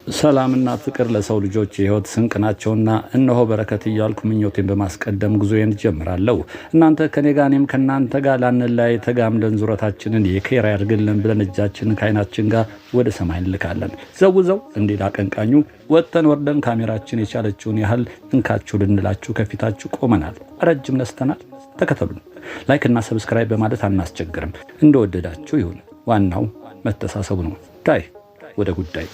ሰላምና ፍቅር ለሰው ልጆች የህይወት ስንቅ ናቸውና እነሆ በረከት እያልኩ ምኞቴን በማስቀደም ጉዞዬን ጀምራለሁ። እናንተ ከኔ ጋር እኔም ከእናንተ ጋር ላንለያይ ተጋምደን ዙረታችንን የኬራ ያድርግልን ብለን እጃችንን ከዓይናችን ጋር ወደ ሰማይ እንልካለን። ዘውዘው እንዲል አቀንቃኙ ወጥተን ወርደን ካሜራችን የቻለችውን ያህል እንካችሁ ልንላችሁ ከፊታችሁ ቆመናል። ረጅም ነስተናል። ተከተሉን። ላይክ እና ሰብስክራይብ በማለት አናስቸግርም። እንደወደዳችሁ ይሁን። ዋናው መተሳሰቡ ነው። ዳይ ወደ ጉዳይ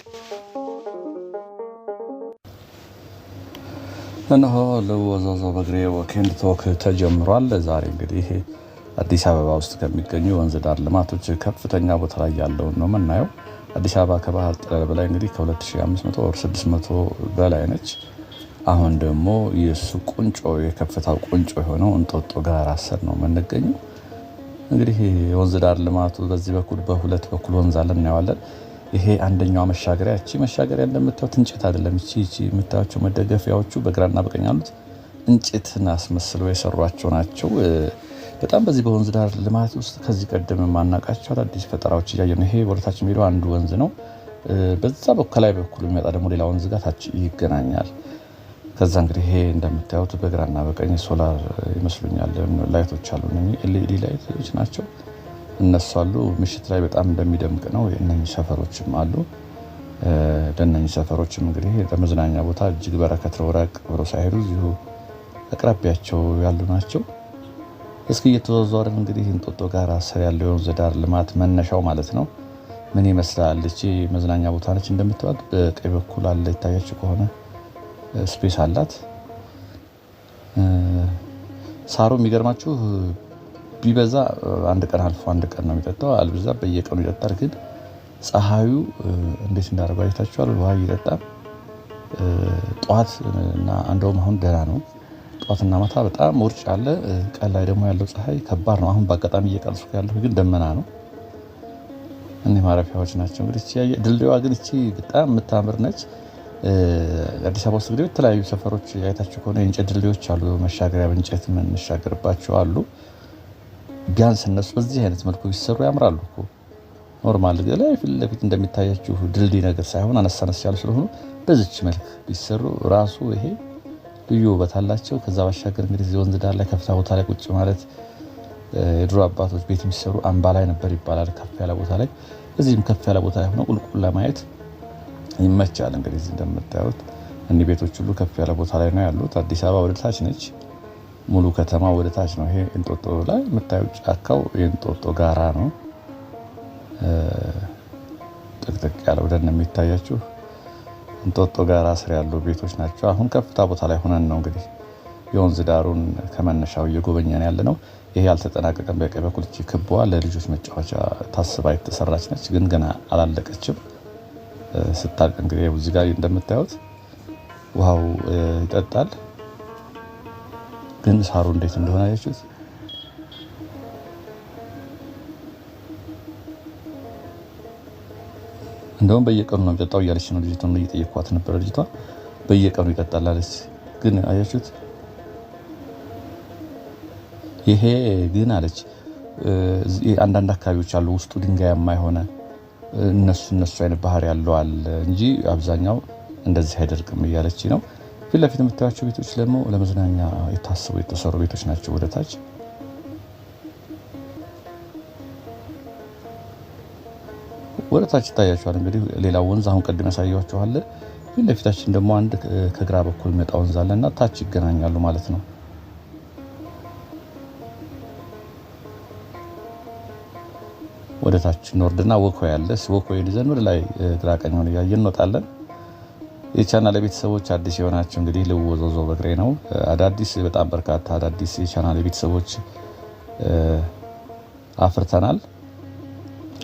እነሆ ለወዛዛ በግሬ ወኬንድ ቶክ ተጀምሯል። ዛሬ እንግዲህ አዲስ አበባ ውስጥ ከሚገኙ ወንዝ ዳር ልማቶች ከፍተኛ ቦታ ላይ ያለውን ነው የምናየው። አዲስ አበባ ከባህር ጠለል በላይ እንግዲህ ከ2500 ወር 600 በላይ ነች። አሁን ደግሞ የሱ ቁንጮ የከፍታው ቁንጮ የሆነው እንጦጦ ጋር አሰር ነው የምንገኘው። እንግዲህ የወንዝ ዳር ልማቱ በዚህ በኩል በሁለት በኩል ወንዝ አለ እናየዋለን። ይሄ አንደኛው መሻገሪያ እቺ መሻገሪያ እንደምታዩት እንጨት አይደለም። እቺ የምታዩቸው መደገፊያዎቹ በግራና በቀኝ ያሉት እንጨትን አስመስለው የሰሯቸው ናቸው። በጣም በዚህ በወንዝ ዳር ልማት ውስጥ ከዚህ ቀደም የማናውቃቸው አዳዲስ ፈጠራዎች እያየን ነው። ይሄ ወደታች የሚሄደው አንዱ ወንዝ ነው። በዛ ከላይ በኩል የሚመጣ ደግሞ ሌላ ወንዝ ጋር ታች ይገናኛል። ከዛ እንግዲህ ይሄ እንደምታዩት በግራና በቀኝ ሶላር ይመስሉኛል ላይቶች አሉ። ኤልኢዲ ላይቶች ናቸው እነሱ አሉ። ምሽት ላይ በጣም እንደሚደምቅ ነው። እነኚህ ሰፈሮችም አሉ። ለእነኚህ ሰፈሮችም እንግዲህ ለመዝናኛ ቦታ እጅግ በረከት ነው። ራቅ ብሎ ሳይሄዱ እዚሁ አቅራቢያቸው ያሉ ናቸው። እስኪ እየተዘዋወርን እንግዲህ እንጦጦ ጋር አሰር ያለው የወንዝ ዳር ልማት መነሻው ማለት ነው ምን ይመስላል። እቺ መዝናኛ ቦታ ነች እንደምታዩት። በቀኝ በኩል አለ ይታያችሁ ከሆነ ስፔስ አላት። ሳሩ የሚገርማችሁ ቢበዛ አንድ ቀን አልፎ አንድ ቀን ነው የሚጠጣው። አልብዛ በየቀኑ ይጠጣል። ግን ፀሐዩ እንዴት እንዳደረገው አይታችኋል። ውሃ ይጠጣል ጧት እና እንደውም አሁን ደህና ነው። ጧትና ማታ በጣም ውርጭ አለ። ቀን ላይ ደግሞ ያለው ፀሐይ ከባድ ነው። አሁን በአጋጣሚ እየቀረጽኩ ያለው ግን ደመና ነው። እነዚህ ማረፊያዎች ናቸው። እንግዲህ ድልድይዋ ግን እቺ በጣም የምታምር ነች። አዲስ አበባ ውስጥ እንግዲህ የተለያዩ ሰፈሮች አይታችሁ ከሆነ የእንጨት ድልድዮች አሉ። መሻገሪያ በእንጨት የምንሻገርባቸው አሉ። ቢያንስ እነሱ በዚህ አይነት መልኩ ቢሰሩ ያምራሉ እኮ። ኖርማል ላይ ፊት ለፊት እንደሚታያችሁ ድልድይ ነገር ሳይሆን አነሳነስ ያሉ ስለሆኑ በዚች መልክ ቢሰሩ ራሱ ይሄ ልዩ ውበት አላቸው። ከዛ ባሻገር እንግዲህ እዚህ ወንዝ ዳር ላይ ከፍታ ቦታ ላይ ቁጭ ማለት የድሮ አባቶች ቤት የሚሰሩ አምባ ላይ ነበር ይባላል። ከፍ ያለ ቦታ ላይ እዚህም ከፍ ያለ ቦታ ላይ ሆኖ ቁልቁል ለማየት ይመቻል። እንግዲህ እዚህ እንደምታዩት እኒህ ቤቶች ሁሉ ከፍ ያለ ቦታ ላይ ነው ያሉት። አዲስ አበባ ወደ ታች ነች። ሙሉ ከተማ ወደ ታች ነው። ይሄ እንጦጦ ላይ የምታዩት ጫካው የእንጦጦ ጋራ ነው። ጥቅጥቅ ያለው ደን የሚታያችሁ እንጦጦ ጋራ ስር ያሉ ቤቶች ናቸው። አሁን ከፍታ ቦታ ላይ ሆነን ነው እንግዲህ የወንዝ ዳሩን ከመነሻው እየጎበኘን ያለ ነው። ይሄ ያልተጠናቀቀም በቀኝ በኩል እቺ ክቧ ለልጆች መጫወቻ ታስባ የተሰራች ነች፣ ግን ገና አላለቀችም። ስታልቅ እንግዲህ እዚህ ጋር እንደምታዩት ውሃው ይጠጣል። ግን ሳሩ እንዴት እንደሆነ አያችሁት? እንደውም በየቀኑ ነው የሚጠጣው እያለች ነው ልጅቷ። ነው እየጠየኳት ነበር። ልጅቷ በየቀኑ ይጠጣል አለች። ግን አያችሁት? ይሄ ግን አለች አንዳንድ አካባቢዎች አሉ ውስጡ ድንጋያማ የሆነ እነሱ አይነት ባህር ያለው አለ እንጂ አብዛኛው እንደዚህ አይደርቅም እያለች ነው። ፊት ለፊት የምታዩቸው ቤቶች ደግሞ ለመዝናኛ የታሰቡ የተሰሩ ቤቶች ናቸው። ወደ ታች ይታያቸዋል። እንግዲህ ሌላው ወንዝ አሁን ቀድም ያሳያችሁ አለ። ፊት ለፊታችን ደግሞ አንድ ከግራ በኩል የሚመጣ ወንዝ አለና ታች ይገናኛሉ ማለት ነው። ወደ ታች ኖርድና ወኮይ ያለ ወኮይ ይዘን ወደ ላይ ግራ ቀኙን እያየን እንወጣለን። የቻናል ቤተሰቦች አዲስ የሆናችሁ እንግዲህ ልወዘዞ በግሬ ነው። አዳዲስ በጣም በርካታ አዳዲስ የቻናል ቤተሰቦች አፍርተናል።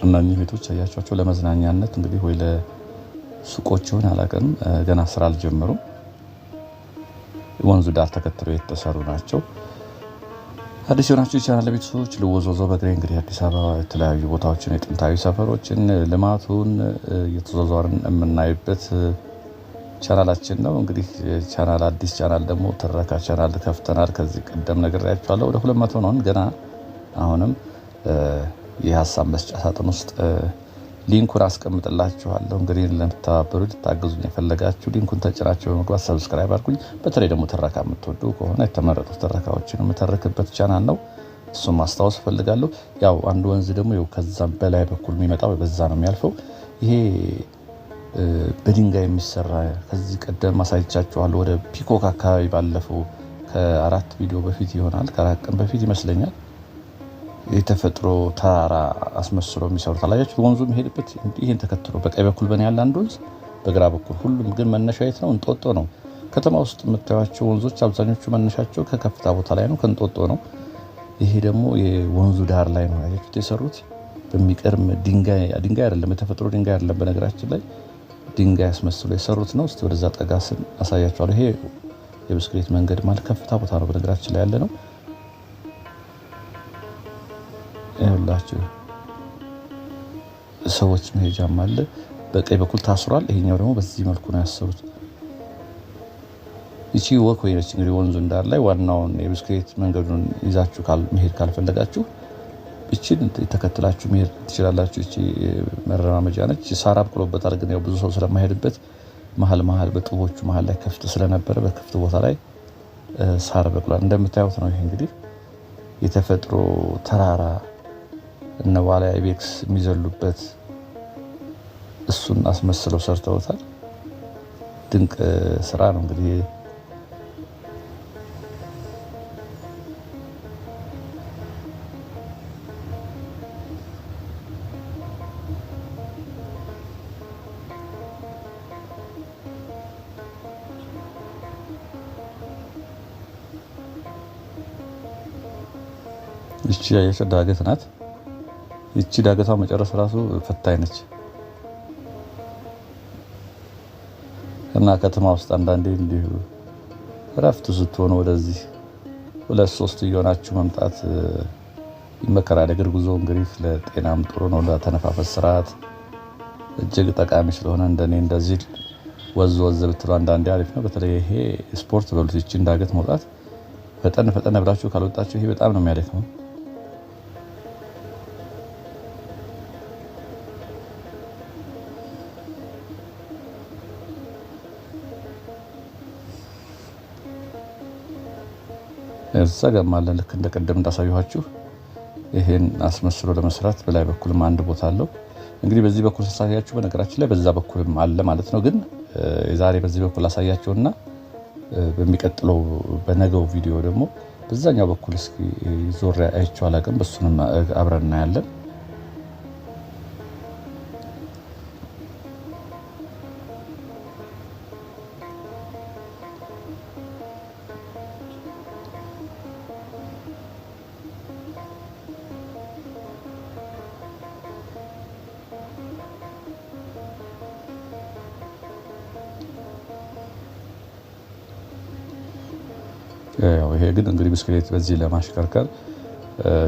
እነኚህ ቤቶች አያችኋቸው ለመዝናኛነት እንግዲህ ወይ ለሱቆች ይሆን አላውቅም፣ ገና ስራ አልጀመሩም። ወንዙ ዳር ተከትለው የተሰሩ ናቸው። አዲስ የሆናችሁ የቻናል ቤተሰቦች ልወዘዞ በግሬ እንግዲህ አዲስ አበባ የተለያዩ ቦታዎችን የጥንታዊ ሰፈሮችን ልማቱን እየተዘዋወርን የምናይበት ቻናላችን ነው። እንግዲህ ቻናል አዲስ ቻናል ደግሞ ትረካ ቻናል ከፍተናል። ከዚህ ቀደም ነግሬያችኋለሁ። ወደ 200 ነው ገና። አሁንም የሀሳብ መስጫ ሳጥን ውስጥ ሊንኩን አስቀምጥላችኋለሁ። እንግዲህ ለምትተባበሩ ልታግዙኝ የፈለጋችሁ ሊንኩን ተጭናችሁ በመግባት ሰብስክራይብ አድርጉኝ። በተለይ ደግሞ ትረካ የምትወዱ ከሆነ የተመረጡ ትረካዎችን የምተርክበት ቻናል ነው። እሱም ማስታወስ እፈልጋለሁ። ያው አንድ ወንዝ ደግሞ ከዛም በላይ በኩል የሚመጣው በዛ ነው የሚያልፈው። ይሄ በድንጋይ የሚሰራ ከዚህ ቀደም አሳይቻችኋለሁ። ወደ ፒኮክ አካባቢ ባለፈው ከ4 ቪዲዮ በፊት ይሆናል፣ ከ4 ቀን በፊት ይመስለኛል። የተፈጥሮ ተራራ አስመስሎ የሚሰሩት አላያችሁ? ወንዙ የሚሄድበት ይህን ተከትሎ በቀኝ በኩል በኔ ያለ አንድ ወንዝ፣ በግራ በኩል ሁሉም ግን መነሻ የት ነው? እንጦጦ ነው። ከተማ ውስጥ የምታዩቸው ወንዞች አብዛኞቹ መነሻቸው ከከፍታ ቦታ ላይ ነው፣ ከእንጦጦ ነው። ይሄ ደግሞ የወንዙ ዳር ላይ ነው ያያችሁት የሰሩት። በሚቀርም ድንጋይ አይደለም፣ የተፈጥሮ ድንጋይ አይደለም። በነገራችን ላይ ድንጋይ አስመስሎ የሰሩት ነው። እስቲ ወደዛ ጠጋ ስን አሳያችኋለሁ። ይሄ የብስክሌት መንገድ ማለት ከፍታ ቦታ ነው በነገራችን ላይ ያለ ነው። ይኸውላችሁ ሰዎች መሄጃም አለ። በቀኝ በኩል ታስሯል። ይሄኛው ደግሞ በዚህ መልኩ ነው ያሰሩት። ይቺ ወክ ወይ ነች እንግዲህ ወንዙ እንዳር ላይ ዋናውን የብስክሌት መንገዱን ይዛችሁ መሄድ ካልፈለጋችሁ እቺን ተከትላችሁ መሄድ ትችላላችሁ። እቺ መረማመጃ ነች። ሳር አብቅሎበታል፣ ግን ያው ብዙ ሰው ስለማይሄድበት መሀል በጡቦቹ መሀል ላይ ክፍት ስለነበረ በክፍት ቦታ ላይ ሳር በቅሏል። እንደምታዩት ነው። ይሄ እንግዲህ የተፈጥሮ ተራራ እነ ዋልያ ኢቤክስ የሚዘሉበት እሱን አስመስለው ሰርተውታል። ድንቅ ስራ ነው እንግዲህ ይቺ ያየች ዳገት ናት። ይቺ ዳገቷ መጨረስ ራሱ ፈታኝ ነች እና ከተማ ውስጥ አንዳንዴ እንዲሁ እረፍት ስትሆኑ ወደዚህ 2-3 እየሆናችሁ መምጣት ይመከራል። እግር ጉዞ እንግዲህ ለጤናም ጥሩ ነው፣ ለተነፋፈስ ስርዓት እጅግ ጠቃሚ ስለሆነ እንደኔ እንደዚህ ወዝ ብትሉ አንዳንዴ አሪፍ ነው። በተለይ ይሄ ስፖርት በሉት። ይቺን ዳገት መውጣት ፈጠን ብላችሁ ካልወጣችሁ ይሄ በጣም ነው የሚያደክመው። እዛ ገማለን ልክ እንደቀደም እንዳሳየኋችሁ ይሄን አስመስሎ ለመስራት በላይ በኩልም አንድ ቦታ አለው። እንግዲህ በዚህ በኩል ሳሳያችሁ በነገራችን ላይ በዛ በኩልም አለ ማለት ነው። ግን ዛሬ በዚህ በኩል አሳያችሁና በሚቀጥለው በነገው ቪዲዮ ደግሞ በዛኛው በኩል እስኪ ዞር አይቼው አላውቅም፣ በሱንም አብረን እናያለን። ይሄ ግን እንግዲህ ብስክሌት በዚህ ለማሽከርከር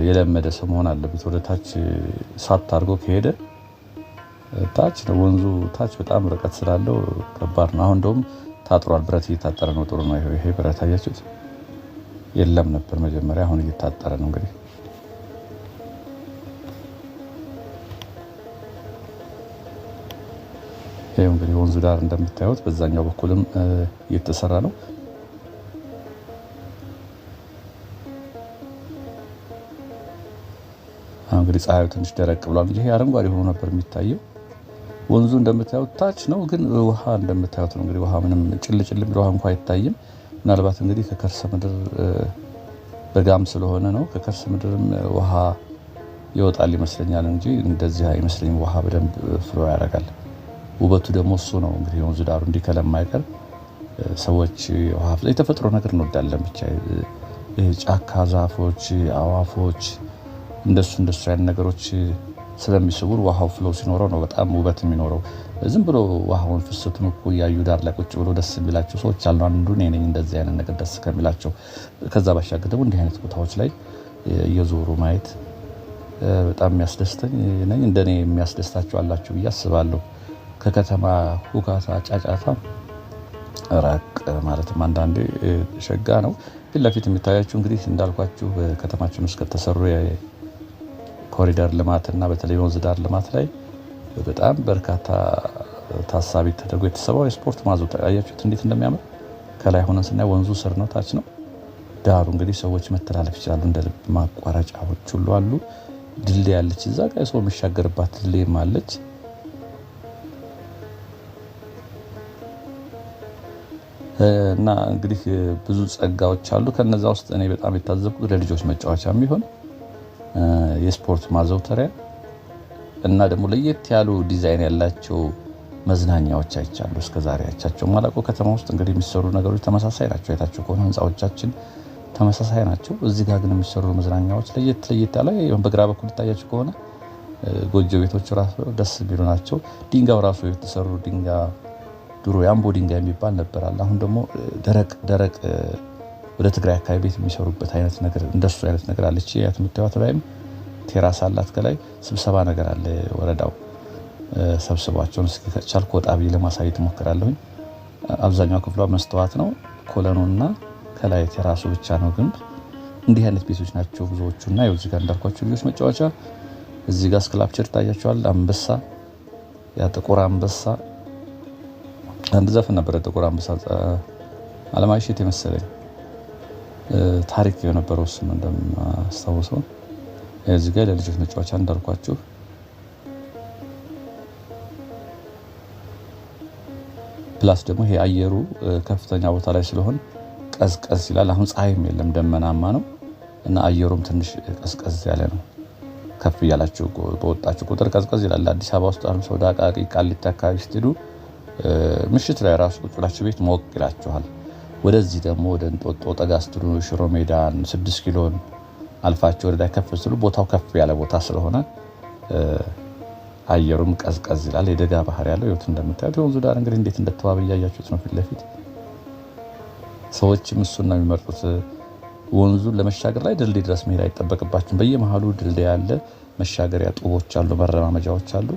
የለመደ ሰው መሆን አለበት። ወደ ታች ሳት አድርጎ ከሄደ ታች ነው ወንዙ፣ ታች በጣም ርቀት ስላለው ከባድ ነው። አሁን እንደውም ታጥሯል፣ ብረት እየታጠረ ነው። ጥሩ ነው። ይሄ ብረት አያችሁት? የለም ነበር መጀመሪያ፣ አሁን እየታጠረ ነው። እንግዲህ ይሄው እንግዲህ ወንዙ ዳር እንደምታዩት በዛኛው በኩልም እየተሰራ ነው። እንግዲህ ፀሐዩ ትንሽ ደረቅ ብሏል እንጂ አረንጓዴ ሆኖ ነበር የሚታየው። ወንዙ እንደምታዩት ታች ነው፣ ግን ውሃ እንደምታዩት ነው። እንግዲህ ውሃ ምንም ጭልጭል የሚል ውሃ እንኳን አይታይም። ምናልባት እንግዲህ ከከርሰ ምድር በጋም ስለሆነ ነው። ከከርሰ ምድርም ውሃ ይወጣል ይመስለኛል እንጂ እንደዚህ አይመስለኝም። ውሃ በደንብ ፍሎ ያደርጋል። ውበቱ ደግሞ እሱ ነው። እንግዲህ የወንዙ ዳሩ እንዲህ ከለማይቀር ሰዎች ውሃ የተፈጥሮ ነገር እንወዳለን። ብቻ ጫካ፣ ዛፎች፣ አዋፎች እንደሱ አይነት ነገሮች ስለሚስቡር ውሃው ፍሎ ሲኖረው ነው በጣም ውበት የሚኖረው። ዝም ብሎ ውሃውን ፍሰቱን እኮ እያዩ ዳር ላይ ቁጭ ብሎ ደስ የሚላቸው ሰዎች አሉ። አንዱ እኔ ነኝ እንደዚህ አይነት ነገር ደስ ከሚላቸው። ከዛ ባሻገር ደግሞ እንዲህ አይነት ቦታዎች ላይ እየዞሩ ማየት በጣም የሚያስደስተኝ ነኝ። እንደኔ የሚያስደስታቸው አላችሁ ብዬ አስባለሁ። ከከተማ ሁካታ፣ ጫጫታ ራቅ ማለትም አንዳንዴ ሸጋ ነው። ፊት ለፊት የሚታያችሁ እንግዲህ እንዳልኳችሁ በከተማችን ውስጥ ከተሰሩ የኮሪደር ልማትና በተለይ ወንዝ ዳር ልማት ላይ በጣም በርካታ ታሳቢ ተደርጎ የተሰራው የስፖርት ማዘውተሪያ አያችሁት እንዴት እንደሚያምር። ከላይ ሆነን ስናይ ወንዙ ስር ነው፣ ታች ነው። ዳሩ እንግዲህ ሰዎች መተላለፍ ይችላሉ። እንደ ልብ ማቋረጫዎች ሁሉ አሉ። ድልድይ አለች፣ እዛ ጋር ሰው የሚሻገርባት ድልድይም አለች። እና እንግዲህ ብዙ ጸጋዎች አሉ። ከነዛ ውስጥ እኔ በጣም የታዘብኩት ለልጆች መጫወቻ የሚሆን የስፖርት ማዘውተሪያ እና ደግሞ ለየት ያሉ ዲዛይን ያላቸው መዝናኛዎች አይቻሉ። እስከዛሬ አይቻቸው ማላውቀው ከተማ ውስጥ እንግዲህ የሚሰሩ ነገሮች ተመሳሳይ ናቸው። አይታቸው ከሆነ ህንፃዎቻችን ተመሳሳይ ናቸው። እዚህ ጋር ግን የሚሰሩ መዝናኛዎች ለየት ያለ በግራ በኩል ይታያቸው ከሆነ ጎጆ ቤቶች ራሱ ደስ የሚሉ ናቸው። ድንጋዩ ራሱ የተሰሩ ድንጋይ ድሮ የአምቦ ድንጋይ የሚባል ነበር አለ። አሁን ደግሞ ደረቅ ወደ ትግራይ አካባቢ ቤት የሚሰሩበት አይነት ነገር እንደሱ አይነት ነገር አለች። ያት የምታዩት ላይም ቴራስ አላት። ከላይ ስብሰባ ነገር አለ። ወረዳው ሰብስቧቸውን እስኪ ከቻልኩ ወጣ ብዬ ለማሳየት እሞክራለሁኝ። አብዛኛው ክፍሏ መስተዋት ነው። ኮለኑና ከላይ ቴራሱ ብቻ ነው ግንብ። እንዲህ አይነት ቤቶች ናቸው ብዙዎቹና ያው እዚህ ጋር እንዳልኳችሁ ልጆች መጫወቻ። እዚህ ጋር ስክላፕቸር ታያቸዋል። አንበሳ፣ ያ ጥቁር አንበሳ አንድ ዘፈን ነበረ። ጥቁር አንበሳ አለማየሁ የመሰለኝ ታሪክ የነበረው እሱም እንደማስታውሰው እዚህ ጋር ለልጆች መጫወቻ እንዳልኳችሁ ፕላስ ደግሞ ይሄ አየሩ ከፍተኛ ቦታ ላይ ስለሆነ ቀዝቀዝ ይላል። አሁን ፀሐይም የለም ደመናማ ነው እና አየሩም ትንሽ ቀዝቀዝ ያለ ነው። ከፍ እያላችሁ በወጣችሁ ቁጥር ቀዝቀዝ ይላል። አዲስ አበባ ውስጥ አሁን ሰው ዳቃቂ ቃሊቲ አካባቢ ስትሄዱ ምሽት ላይ ራሱ ቁጭ ብላችሁ ቤት ሞቅ ይላችኋል። ወደዚህ ደግሞ ወደ እንጦጦ ጠጋ ስትሉ ሽሮ ሜዳን 6 ኪሎን አልፋችሁ ወደ ላይ ከፍ ስትሉ ቦታው ከፍ ያለ ቦታ ስለሆነ አየሩም ቀዝቀዝ ይላል። የደጋ ባህር ያለው ይወት እንደምታዩት ወንዙ ዳር እንግዲህ እንዴት እንደተዋበ እያያችሁት ነው ፊት ለፊት። ሰዎችም እሱን ነው የሚመርጡት። ወንዙን ለመሻገር ላይ ድልድይ ድረስ መሄድ አይጠበቅባችሁም። በየመሃሉ ድልድይ አለ፣ መሻገሪያ ጡቦች አሉ፣ መረማመጃዎች አሉ።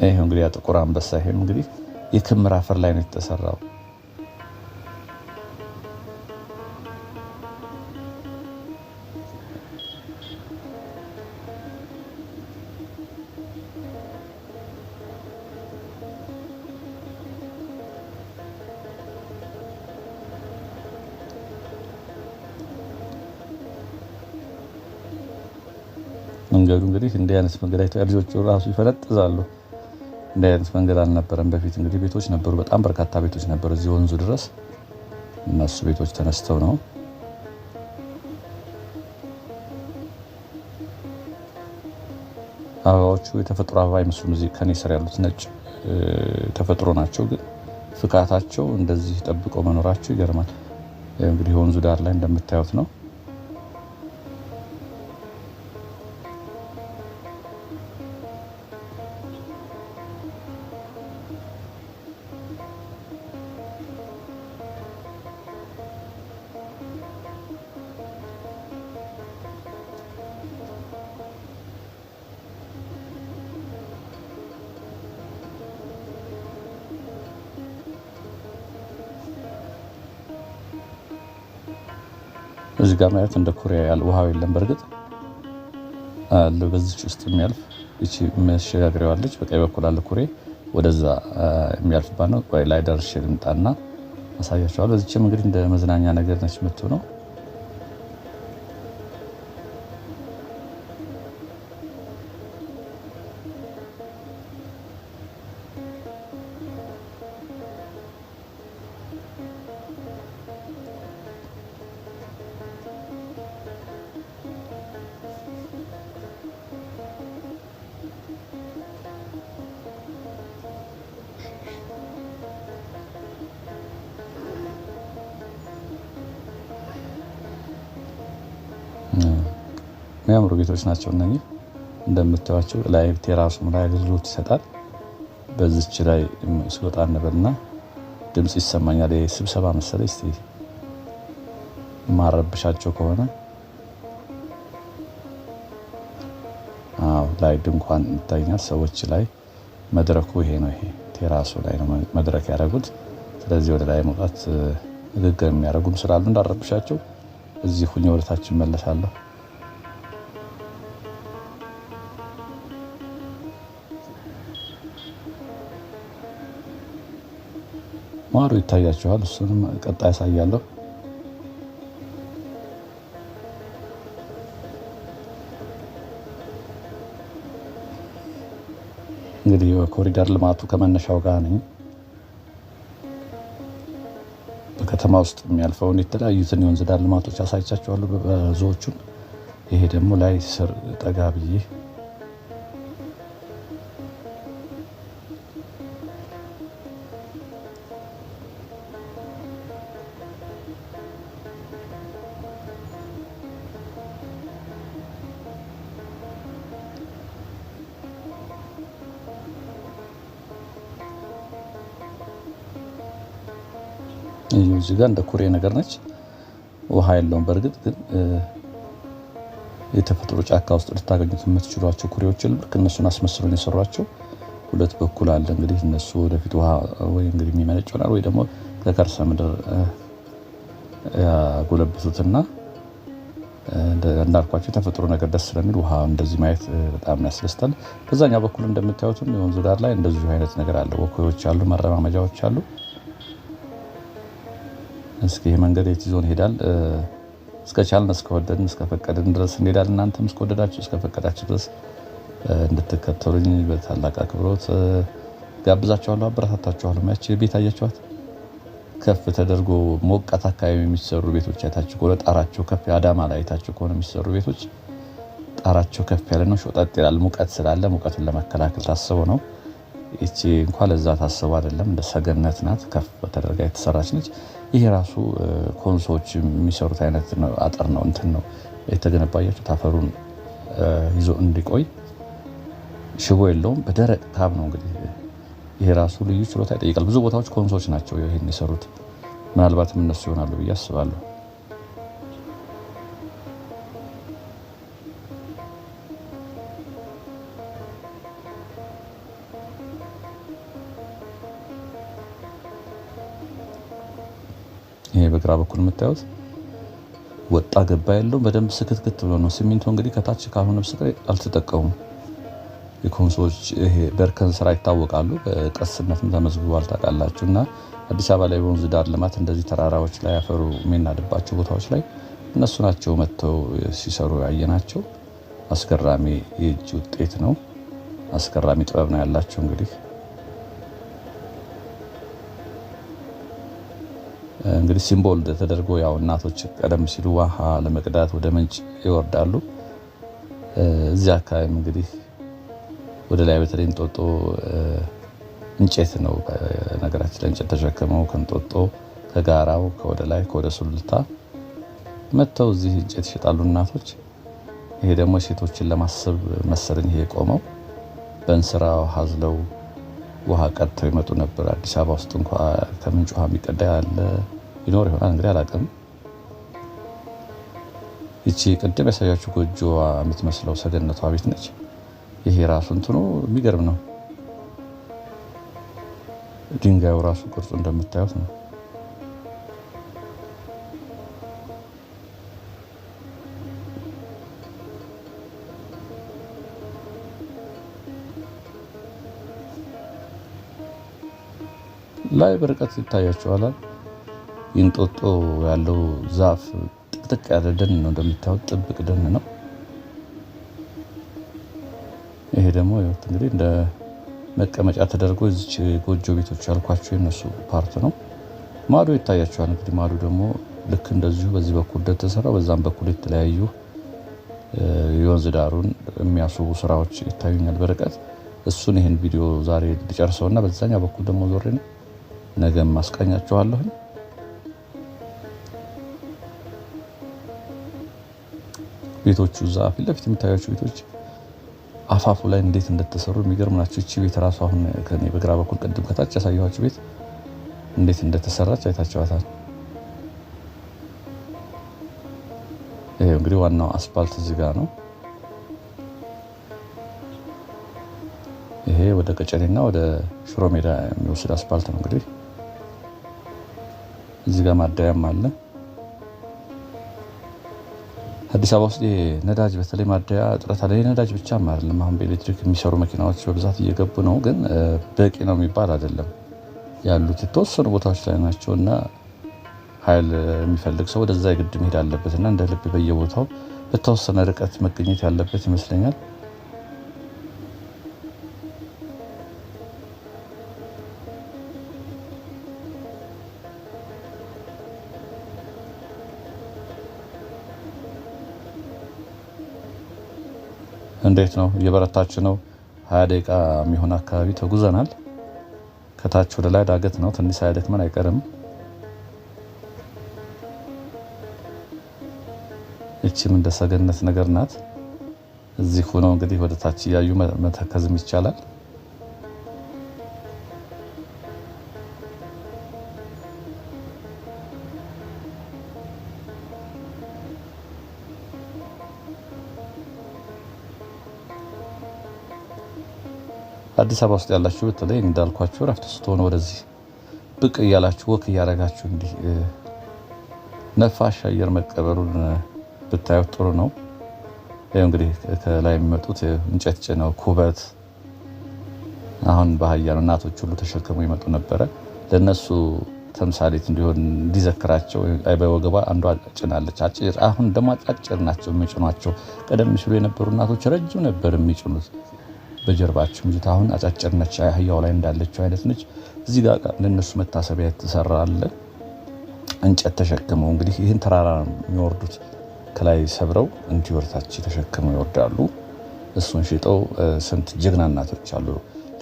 ይሄ እንግዲህ ጥቁር አንበሳ ይሄም እንግዲህ የክምር አፈር ላይ ነው የተሰራው። መንገዱ እንግዲህ እንዲህ አይነት መንገድ አይተው ልጆቹ ራሱ ይፈነጥዛሉ። እንዲህ አይነት መንገድ አልነበረም በፊት። እንግዲህ ቤቶች ነበሩ፣ በጣም በርካታ ቤቶች ነበሩ እዚህ ወንዙ ድረስ። እነሱ ቤቶች ተነስተው ነው አበባዎቹ የተፈጥሮ አበባ አይመስሉም። እዚህ ከኔ ስር ያሉት ነጭ ተፈጥሮ ናቸው፣ ግን ፍካታቸው እንደዚህ ጠብቀው መኖራቸው ይገርማል። እንግዲህ ወንዙ ዳር ላይ እንደምታዩት ነው። እዚህ ጋር ማለት እንደ ኮሪያ ያለ ውሃው የለም። በርግጥ አለ በዚህ ውስጥ የሚያልፍ እቺ መሸጋገሪያዋለች። በቀኝ በኩል አለ ኩሬ፣ ወደዛ የሚያልፍባት ነው። ወይ ላይ ደርሼ ልምጣና አሳያችኋለሁ። እዚህም እንግዲህ እንደ መዝናኛ ነገር ነች የምትሆነው። የሚያምሩ ቤቶች ናቸው እነኚህ እንደምታዩቸው። ላይ ቴራሱ ላይ አገልግሎት ይሰጣል። በዚች ላይ ሲወጣ ነበርና ድምጽ ይሰማኛል። ስብሰባ መሰለኝ። እስቲ ማረብሻቸው ከሆነ ላይ ድንኳን ይታያል። ሰዎች ላይ መድረኩ ይሄ ነው። ይሄ ቴራሱ ላይ ነው መድረክ ያደረጉት። ስለዚህ ወደ ላይ መውጣት ንግግር የሚያደርጉም ስላሉ እንዳረብሻቸው እዚህ ሁኜ ወደታች እመለሳለሁ። ማዶ ይታያቸዋል። እሱንም ቀጣይ ያሳያለሁ። እንግዲህ ኮሪደር ልማቱ ከመነሻው ጋር ነኝ። በከተማ ውስጥ የሚያልፈውን የተለያዩትን የወንዝ ዳር ልማቶች አሳይቻቸዋለሁ ብዙዎቹን። ይሄ ደግሞ ላይ ስር ጠጋ ብዬ እዚህ ጋር እንደ ኩሬ ነገር ነች። ውሃ የለውም። በእርግጥ ግን የተፈጥሮ ጫካ ውስጥ ልታገኙት የምትችሏቸው ኩሬዎች ልክ እነሱን አስመስሎን የሰሯቸው ሁለት በኩል አለ። እንግዲህ እነሱ ወደፊት ውሃ ወይ እንግዲህ የሚመነጭ ይሆናል ወይ ደግሞ ከከርሰ ምድር ያጎለብቱትና እንዳልኳቸው የተፈጥሮ ነገር ደስ ስለሚል ውሃ እንደዚህ ማየት በጣም ያስደስታል። በዛኛው በኩል እንደምታዩትም የወንዙ ዳር ላይ እንደዚሁ አይነት ነገር አለ። ወኮዎች አሉ፣ መረማመጃዎች አሉ። እስኪ ይሄ መንገድ የት ይዞን ይሄዳል? እስከቻልን እስከወደድን እስከፈቀድን ድረስ እንሄዳለን። እናንተም እስከወደዳችሁ እስከፈቀዳችሁ ድረስ እንድትከተሉኝ በታላቅ አክብሮት ጋብዛችኋለሁ፣ አበረታታችኋለሁ። ያቺ ቤት አያችኋት? ከፍ ተደርጎ ሞቃት አካባቢ የሚሰሩ ቤቶች አይታችሁ ከሆነ ጣራቸው ከፍ አዳማ ላይ አይታችሁ ከሆነ የሚሰሩ ቤቶች ጣራቸው ከፍ ያለ ነው፣ ሾጣጥ ይላል። ሙቀት ስላለ ሙቀቱን ለመከላከል ታስበው ነው። ይቺ እንኳን ለዛ ታስበው አይደለም፣ እንደ ሰገነት ናት። ከፍ ተደርጋ የተሰራች ነች። ይሄ ራሱ ኮንሶዎች የሚሰሩት አይነት ነው። አጥር ነው እንትን ነው የተገነባያቸው ታፈሩን ይዞ እንዲቆይ ሽቦ የለውም። በደረቅ ካብ ነው። እንግዲህ ይሄ ራሱ ልዩ ችሎታ ይጠይቃል። ብዙ ቦታዎች ኮንሶዎች ናቸው ይሄን የሰሩት። ምናልባትም እነሱ ይሆናሉ ብዬ አስባለሁ። ይሄ በግራ በኩል የምታዩት ወጣ ገባ ያለው በደንብ ስክትክት ብሎ ነው። ሲሚንቶ እንግዲህ ከታች ካልሆነ በስተቀር አልተጠቀሙም። የኮንሶዎች ይሄ በእርከን ስራ ይታወቃሉ። በቀስነትም ተመዝግቧል ታውቃላችሁ። እና አዲስ አበባ ላይ በወንዝ ዳር ልማት እንደዚህ ተራራዎች ላይ አፈሩ የሚናድባቸው ቦታዎች ላይ እነሱ ናቸው መጥተው ሲሰሩ ያየናቸው። አስገራሚ የእጅ ውጤት ነው። አስገራሚ ጥበብ ነው ያላቸው። እንግዲህ ሲምቦል ተደርጎ ያው እናቶች ቀደም ሲሉ ውሃ ለመቅዳት ወደ ምንጭ ይወርዳሉ። እዚያ አካባቢ እንግዲህ ወደ ላይ በተለይ እንጦጦ እንጨት ነው ነገራችን ላይ እንጨት ተሸክመው ከእንጦጦ ከጋራው ከወደ ላይ ከወደ ሱሉልታ መጥተው እዚህ እንጨት ይሸጣሉ እናቶች። ይሄ ደግሞ ሴቶችን ለማሰብ መሰለኝ ይሄ ቆመው በእንስራ ሀዝለው ውሃ ቀድተው ይመጡ ነበር። አዲስ አበባ ውስጥ እንኳን ከምንጭ ውሃ የሚቀዳ ያለ ይኖር ይሆናል እንግዲህ አላውቅም። ይቺ ቅድም ያሳያችሁ ጎጆዋ የምትመስለው ሰገነቷ ቤት ነች። ይሄ ራሱ እንትኑ የሚገርም ነው። ድንጋዩ ራሱ ቅርጹ እንደምታዩት ነው። ላይ በርቀት ይታያቸዋል። እንጦጦ ያለው ዛፍ ጥቅጥቅ ያለ ደን ነው። እንደምታዩት ጥብቅ ደን ነው። ይሄ ደግሞ እንግዲህ እንደ መቀመጫ ተደርጎ እዚች ጎጆ ቤቶች ያልኳቸው የነሱ ፓርት ነው። ማዶ ይታያቸዋል። እንግዲህ ማዶ ደግሞ ልክ እንደዚሁ በዚህ በኩል እንደተሰራው በዛም በኩል የተለያዩ የወንዝ ዳሩን የሚያስቡ ስራዎች ይታዩኛል በርቀት። እሱን ይሄን ቪዲዮ ዛሬ ልጨርሰውና በዛኛው በኩል ደግሞ ዞሬ ነው ነገም ማስቃኛችኋለሁ። ቤቶቹ እዛ ፊት ለፊት የሚታያቸው ቤቶች አፋፉ ላይ እንዴት እንደተሰሩ የሚገርም ናቸው። እቺ ቤት ራሱ አሁን ከኔ በግራ በኩል ቅድም ከታች ያሳየኋችሁ ቤት እንዴት እንደተሰራች አይታችኋታል። ይሄ እንግዲህ ዋናው አስፓልት እዚህ ጋር ነው። ይሄ ወደ ቀጨኔና ወደ ሽሮ ሜዳ የሚወስድ አስፓልት ነው። እንግዲህ እዚህ ጋር ማደያም አለ። አዲስ አበባ ውስጥ ነዳጅ በተለይ ማደያ እጥረት አለ። ነዳጅ ብቻም አይደለም፣ አሁን በኤሌክትሪክ የሚሰሩ መኪናዎች በብዛት እየገቡ ነው። ግን በቂ ነው የሚባል አይደለም። ያሉት የተወሰኑ ቦታዎች ላይ ናቸው እና ኃይል የሚፈልግ ሰው ወደዛ የግድ መሄድ አለበት እና እንደ ልብ በየቦታው በተወሰነ ርቀት መገኘት ያለበት ይመስለኛል። እንዴት ነው? እየበረታች ነው። 20 ደቂቃ የሚሆን አካባቢ ተጉዘናል። ከታች ወደ ላይ ዳገት ነው። ትንሽ ሳይደክመን አይቀርም። እቺም እንደ ሰገነት ነገር ናት። እዚህ ሆኖ እንግዲህ ወደ ታች እያዩ መተከዝም ይቻላል። አዲስ አበባ ውስጥ ያላችሁ በተለይ እንዳልኳችሁ ረፍት ስትሆኑ ወደዚህ ብቅ እያላችሁ ወክ እያደረጋችሁ እንዲህ ነፋሻ አየር መቀበሉን ብታዩት ጥሩ ነው። ይሄው እንግዲህ ከላይ የሚመጡት እንጨት ጭነው ኩበት አሁን በአህያ ነው እናቶች ሁሉ ተሸክመው ይመጡ ነበረ። ለነሱ ተምሳሌት እንዲሆን እንዲዘክራቸው በወገቧ አንዷ ጭናለች። አጭር አሁን ደግሞ አጫጭር ናቸው የሚጭኗቸው። ቀደም ሲሉ የነበሩ እናቶች ረጅም ነበር የሚጭኑት በጀርባቸው እንጂ አሁን አጫጭር ነች። አህያው ላይ እንዳለችው አይነት ነች። እዚህ ጋር ለነሱ መታሰቢያ የተሰራ አለ። እንጨት ተሸክመው እንግዲህ ይህን ተራራ የሚወርዱት ከላይ ሰብረው እንዲህ ወርታች ተሸክመው ይወርዳሉ። እሱን ሽጠው ስንት ጀግና እናቶች አሉ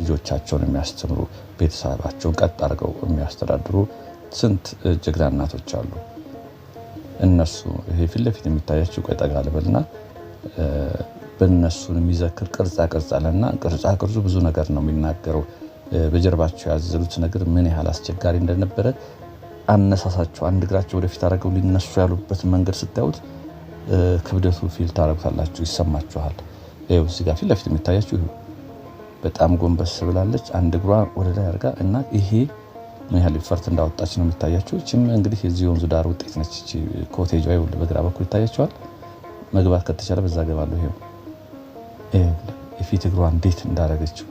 ልጆቻቸውን የሚያስተምሩ ቤተሰባቸውን ቀጥ አድርገው የሚያስተዳድሩ ስንት ጀግና እናቶች አሉ። እነሱ ይሄ ፊት ለፊት የሚታያቸው ቆይ ጠጋ ልበልና በእነሱን የሚዘክር ቅርጻ ቅርጽ አለና ቅርጻ ቅርጹ ብዙ ነገር ነው የሚናገረው። በጀርባቸው ያዘሉት ነገር ምን ያህል አስቸጋሪ እንደነበረ አነሳሳቸው። አንድ እግራቸው ወደፊት አድርገው ሊነሱ ያሉበት መንገድ ስታዩት ክብደቱ ፊል ታረጉታላችሁ፣ ይሰማችኋል። ይኸው እዚህ ጋር ፊት ለፊት የሚታያችሁ በጣም ጎንበስ ብላለች። አንድ እግሯ ወደ ላይ አድርጋ እና ይሄ ምን ያህል ፈርት እንዳወጣች ነው የሚታያችሁ። እቺም እንግዲህ የዚህ ወንዙ ዳር ውጤት ነች። እቺ ኮቴጇ ይኸውልህ በግራ በኩል ይታያችኋል። መግባት ከተቻለ በዛ ገባለሁ። ይኸው የፊት እግሯ እንዴት እንዳደረገችው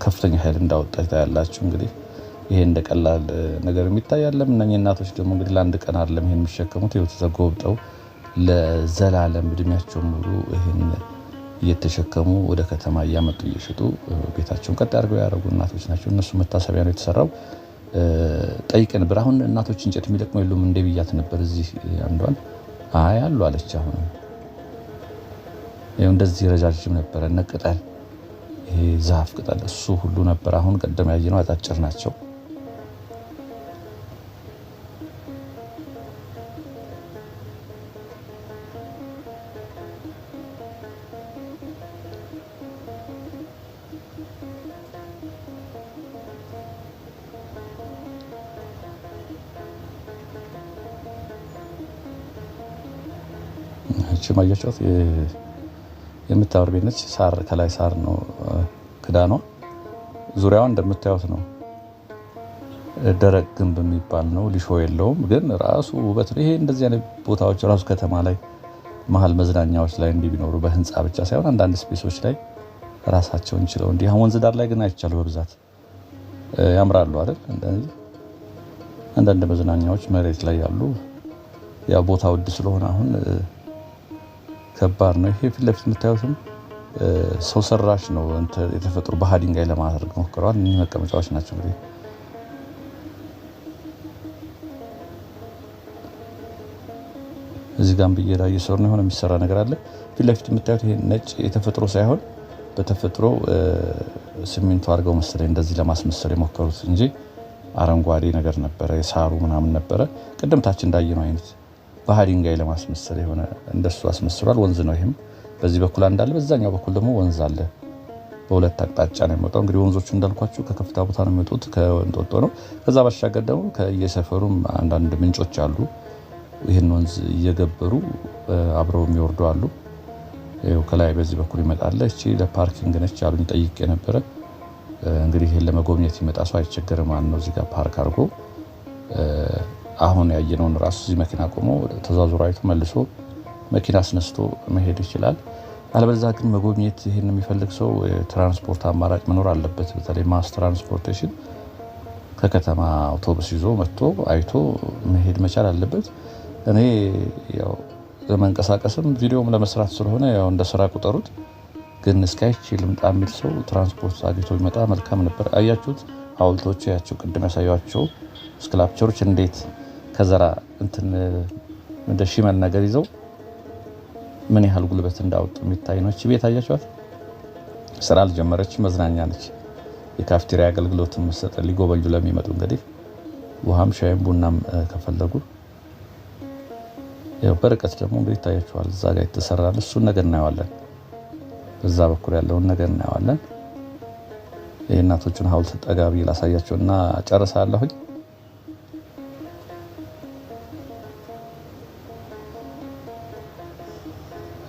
ከፍተኛ ኃይል እንዳወጣች ታያላችሁ። እንግዲህ ይሄ እንደ ቀላል ነገር የሚታይ አይደለም። እነኚህ እናቶች ደግሞ እንግዲህ ለአንድ ቀን አይደለም ይሄን የሚሸከሙት። ይኸው ተጎብጠው ለዘላለም እድሜያቸው ሙሉ ይሄን እየተሸከሙ ወደ ከተማ እያመጡ እየሸጡ ቤታቸውን ቀጥ አድርገው ያደረጉ እናቶች ናቸው። እነሱ መታሰቢያ ነው የተሰራው። ጠይቄ ነበር። አሁን እናቶች እንጨት የሚለቅሙ የሉም እንደ ብያት ነበር። እዚህ አንዷን አይ አሉ አለች። አሁን ይኸው እንደዚህ ረጃጅም ነበረ እነ ቅጠል ይሄ ዛፍ ቅጠል እሱ ሁሉ ነበር። አሁን ቀደም ያየነው አጫጭር ናቸው። እቺ ማያቻት የምታወር ቤት ነች። ሳር ከላይ ሳር ነው ክዳኗ። ዙሪያዋ እንደምታዩት ነው። ደረቅ ግንብ የሚባል ነው። ሊሾ የለውም ግን ራሱ ውበት ነው። ይሄ እንደዚህ አይነት ቦታዎች ራሱ ከተማ ላይ መሀል መዝናኛዎች ላይ እንዲህ ቢኖሩ በህንፃ ብቻ ሳይሆን አንዳንድ ስፔሶች ላይ ራሳቸውን ችለው እንዲህ አሁን ወንዝ ዳር ላይ ግን አይቻሉ በብዛት ያምራሉ አይደል? እንደዚህ አንዳንድ መዝናኛዎች መሬት ላይ ያሉ ያ ቦታ ውድ ስለሆነ አሁን ከባድ ነው። ይሄ ፊት ለፊት የምታዩትም ሰው ሰራሽ ነው። የተፈጥሮ ባህ ድንጋይ ለማድረግ ሞክረዋል። እኒህ መቀመጫዎች ናቸው። እንግዲህ እዚህ ጋር ብዬራ እየሰሩ ነው። የሆነ የሚሰራ ነገር አለ። ፊት ለፊት የምታዩት ይሄ ነጭ የተፈጥሮ ሳይሆን በተፈጥሮ ሲሚንቶ አድርገው መሰለኝ እንደዚህ ለማስመሰል የሞከሩት እንጂ አረንጓዴ ነገር ነበረ፣ የሳሩ ምናምን ነበረ። ቅድም ታች እንዳየነው አይነት ባህ ድንጋይ ለማስመሰል የሆነ እንደሱ አስመስሏል። ወንዝ ነው። ይሄም በዚህ በኩል አንዳለ፣ በዛኛው በኩል ደግሞ ወንዝ አለ። በሁለት አቅጣጫ ነው የሚወጣው። እንግዲህ ወንዞቹ እንዳልኳችሁ ከከፍታ ቦታ ነው የሚወጡት፣ ከእንጦጦ ነው። ከዛ ባሻገር ደግሞ ከየሰፈሩም አንዳንድ ምንጮች አሉ። ይህን ወንዝ እየገበሩ አብረው የሚወርዱ አሉ። ይኸው ከላይ በዚህ በኩል ይመጣል። እቺ ለፓርኪንግ ነች አሉኝ፣ ጠይቄ ነበረ። እንግዲህ ይሄን ለመጎብኘት ይመጣ ሰው አይቸገርም ማለት ነው። እዚህ ጋር ፓርክ አድርጎ አሁን ያየነውን ራሱ እዚህ መኪና ቆሞ ተዛዙሮ አይቶ መልሶ መኪና አስነስቶ መሄድ ይችላል። አለበለዚያ ግን መጎብኘት ይሄን የሚፈልግ ሰው ትራንስፖርት አማራጭ መኖር አለበት። በተለይ ማስ ትራንስፖርቴሽን ከከተማ አውቶቡስ ይዞ መጥቶ አይቶ መሄድ መቻል አለበት። እኔ ያው ለመንቀሳቀስም ቪዲዮም ለመስራት ስለሆነ ያው እንደ ስራ ቁጠሩት። ግን እስካይች ልምጣ የሚል ሰው ትራንስፖርት አግኝቶ ቢመጣ መልካም ነበር። አያችሁት ሐውልቶቹ ያቸው ቅድም ያሳያቸው ስክላፕቸሮች እንዴት ከዘራ እንትን እንደ ሽመል ነገር ይዘው ምን ያህል ጉልበት እንዳወጡ የሚታይ ነው። እቺ ቤት አያችኋት ስራ አልጀመረች፣ መዝናኛ ነች። የካፍቴሪያ አገልግሎት መስጠት ሊጎበኙ ለሚመጡ እንግዲህ ውሃም ሻይም ቡናም ከፈለጉ ያው በርቀት ደግሞ እንግዲህ ታያችኋል እዛ ጋር የተሰራል። እሱን ነገር እናየዋለን። በዛ በኩል ያለውን ነገር እናየዋለን። የእናቶቹን ሐውልት ጠጋቢ ላሳያቸውና ጨርሳለሁኝ።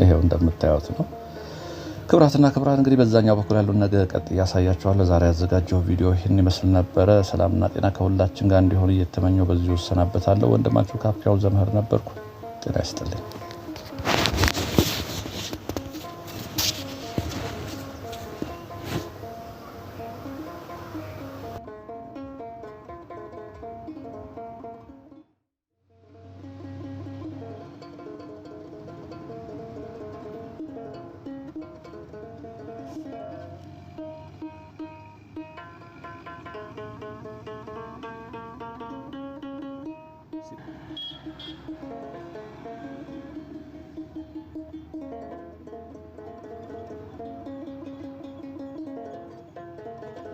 ይሄው እንደምታዩት ነው። ክብራትና ክብራት እንግዲህ በዛኛው በኩል ያለውን ነገር ቀጥዬ ያሳያችኋለሁ። ዛሬ ያዘጋጀው ቪዲዮ ይህን ይመስል ነበረ። ሰላምና ጤና ከሁላችን ጋር እንዲሆን እየተመኘው በዚሁ እሰናበታለሁ። ወንድማችሁ ካፊያው ዘመህር ነበርኩ። ጤና ይስጥልኝ።